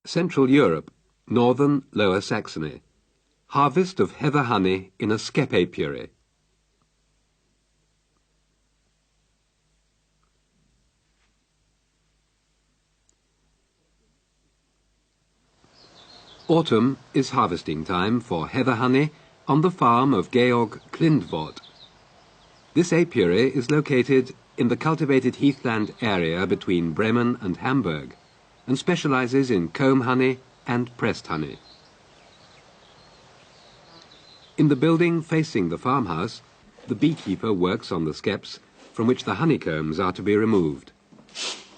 Central Europe, northern Lower Saxony. Harvest of heather honey in a Skep Apiary. Autumn is harvesting time for heather honey on the farm of Georg Klindvoort. This apiary is located in the cultivated heathland area between Bremen and Hamburg and specializes in comb honey and pressed honey. In the building facing the farmhouse, the beekeeper works on the skeps from which the honeycombs are to be removed.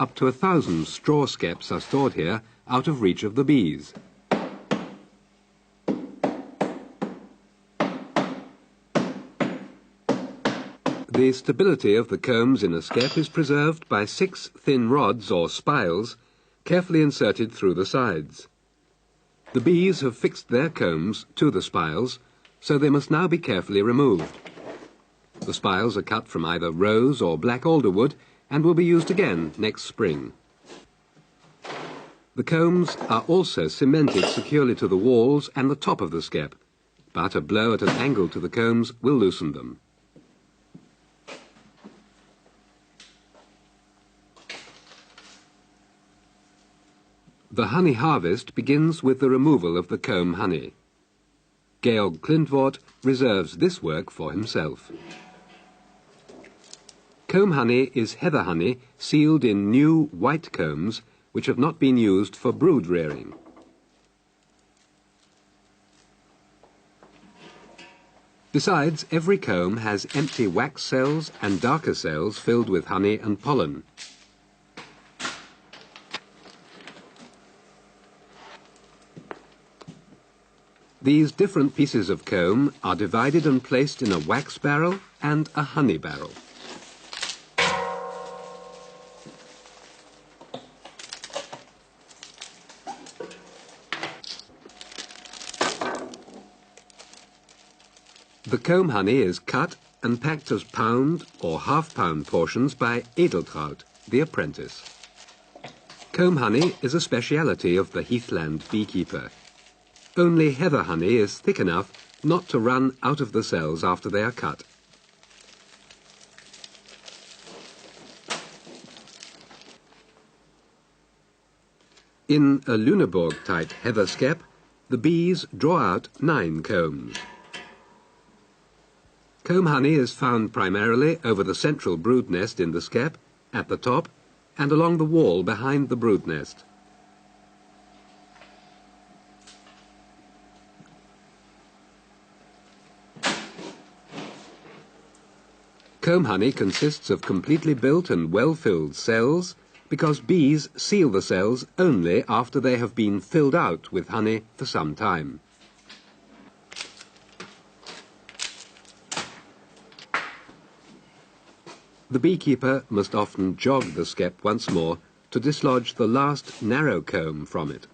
Up to 1,000 straw skeps are stored here out of reach of the bees. The stability of the combs in a skep is preserved by 6 thin rods or spiles carefully inserted through the sides. The bees have fixed their combs to the spiles, so they must now be carefully removed. The spiles are cut from either rose or black alderwood and will be used again next spring. The combs are also cemented securely to the walls and the top of the skep, but a blow at an angle to the combs will loosen them. The honey harvest begins with the removal of the comb honey. Georg Klindvoort reserves this work for himself. Comb honey is heather honey sealed in new white combs which have not been used for brood rearing. Besides, every comb has empty wax cells and darker cells filled with honey and pollen. These different pieces of comb are divided and placed in a wax barrel and a honey barrel. The comb honey is cut and packed as pound or half-pound portions by Edeltraut, the apprentice. Comb honey is a speciality of the heathland beekeeper. Only heather honey is thick enough not to run out of the cells after they are cut. In a Lüneburg-type heather skep, the bees draw out 9 combs. Comb honey is found primarily over the central brood nest in the skep, at the top, and along the wall behind the brood nest. Comb honey consists of completely built and well-filled cells because bees seal the cells only after they have been filled out with honey for some time. The beekeeper must often jog the skep once more to dislodge the last narrow comb from it.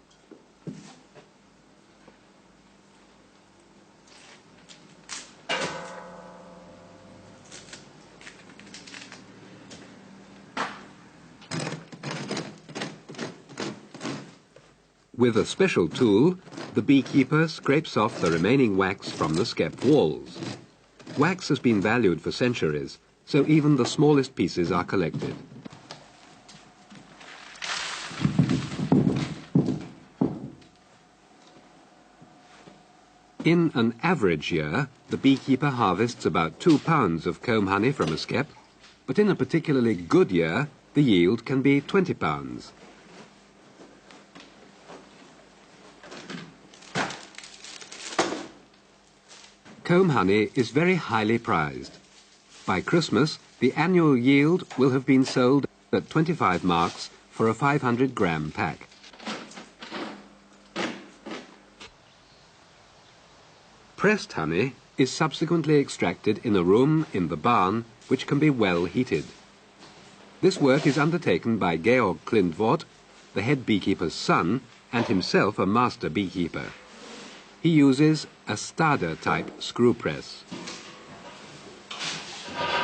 With a special tool, the beekeeper scrapes off the remaining wax from the skep walls. Wax has been valued for centuries, so even the smallest pieces are collected. In an average year, the beekeeper harvests about 2 pounds of comb honey from a skep, but in a particularly good year, the yield can be 20 pounds. Comb honey is very highly prized. By Christmas, the annual yield will have been sold at 25 marks for a 500-gram pack. Pressed honey is subsequently extracted in a room in the barn which can be well heated. This work is undertaken by Georg Klindvoort, the head beekeeper's son, and himself a master beekeeper. He uses a Stader-type screw press.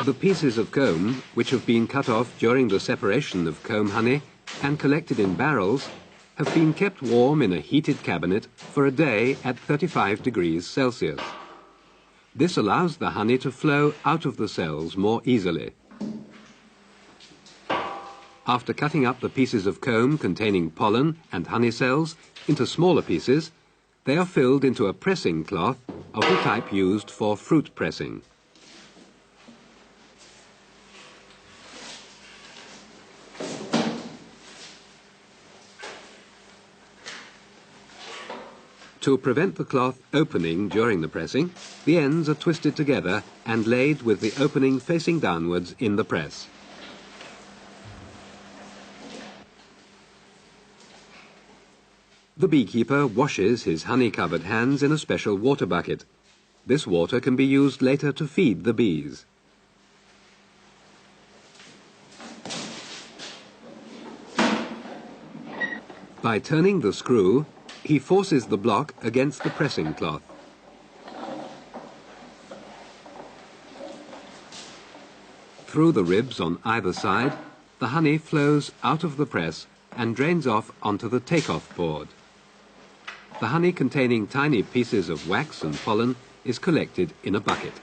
The pieces of comb, which have been cut off during the separation of comb honey and collected in barrels, have been kept warm in a heated cabinet for a day at 35 degrees Celsius. This allows the honey to flow out of the cells more easily. After cutting up the pieces of comb containing pollen and honey cells into smaller pieces, they are filled into a pressing cloth of the type used for fruit pressing. To prevent the cloth opening during the pressing, the ends are twisted together and laid with the opening facing downwards in the press. The beekeeper washes his honey-covered hands in a special water bucket. This water can be used later to feed the bees. By turning the screw, he forces the block against the pressing cloth. Through the ribs on either side, the honey flows out of the press and drains off onto the take-off board. The honey containing tiny pieces of wax and pollen is collected in a bucket.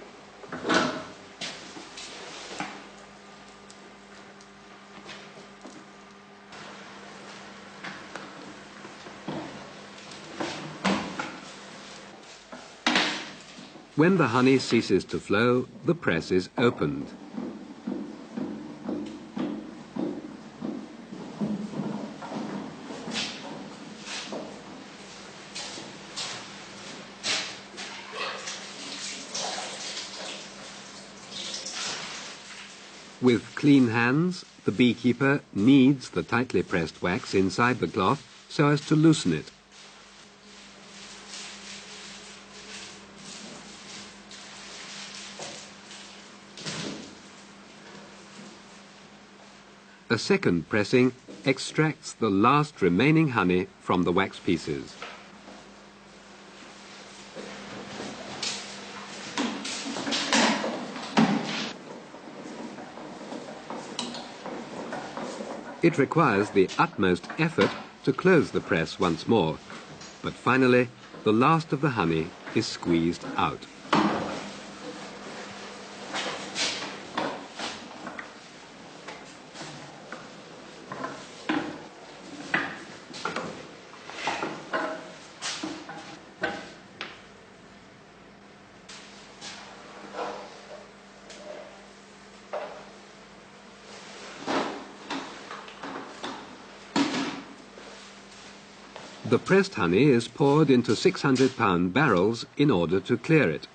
When the honey ceases to flow, the press is opened. With clean hands, the beekeeper kneads the tightly pressed wax inside the cloth so as to loosen it. A second pressing extracts the last remaining honey from the wax pieces. It requires the utmost effort to close the press once more, but finally the last of the honey is squeezed out. The pressed honey is poured into 600-pound barrels in order to clear it.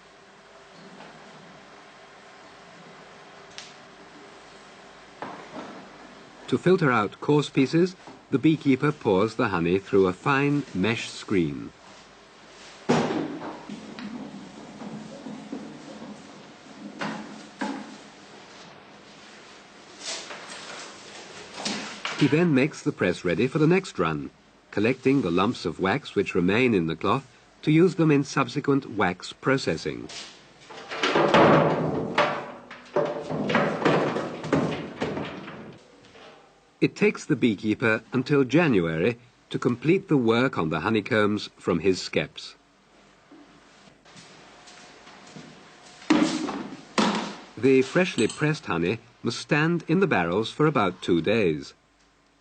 To filter out coarse pieces, the beekeeper pours the honey through a fine mesh screen. He then makes the press ready for the next run, collecting the lumps of wax which remain in the cloth to use them in subsequent wax processing. It takes the beekeeper until January to complete the work on the honeycombs from his skeps. The freshly pressed honey must stand in the barrels for about 2 days.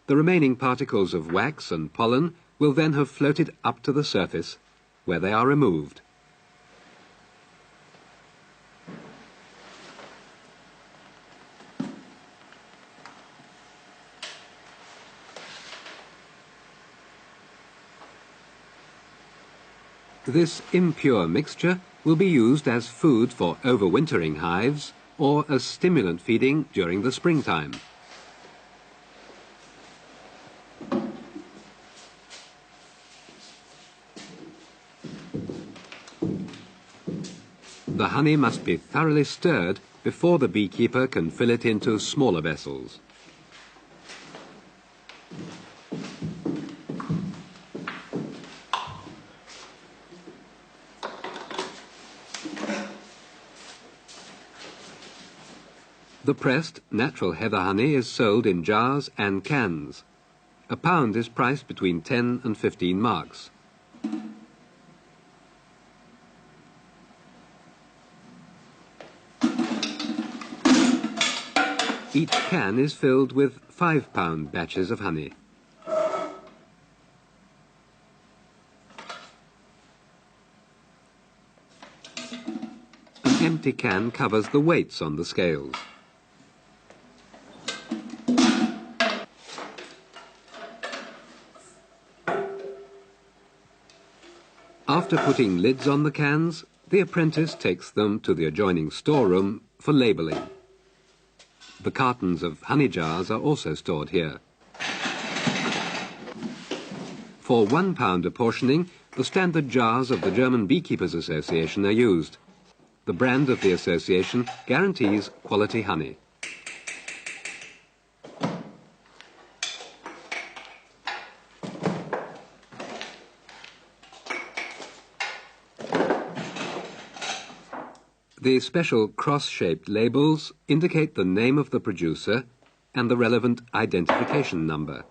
The remaining particles of wax and pollen will then have floated up to the surface, where they are removed. This impure mixture will be used as food for overwintering hives or as stimulant feeding during the springtime. The honey must be thoroughly stirred before the beekeeper can fill it into smaller vessels. The pressed natural heather honey is sold in jars and cans. A pound is priced between 10 and 15 marks. Each can is filled with 5-pound batches of honey. An empty can covers the weights on the scales. After putting lids on the cans, the apprentice takes them to the adjoining storeroom for labelling. The cartons of honey jars are also stored here. For 1 pound apportioning, the standard jars of the German Beekeepers Association are used. The brand of the association guarantees quality honey. The special cross-shaped labels indicate the name of the producer and the relevant identification number.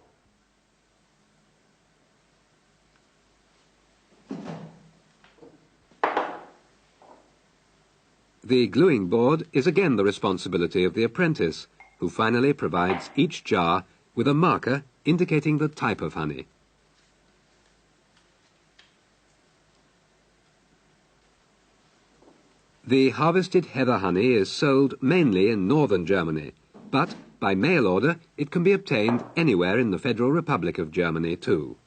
The gluing board is again the responsibility of the apprentice, who finally provides each jar with a marker indicating the type of honey. The harvested heather honey is sold mainly in northern Germany, but by mail order it can be obtained anywhere in the Federal Republic of Germany too.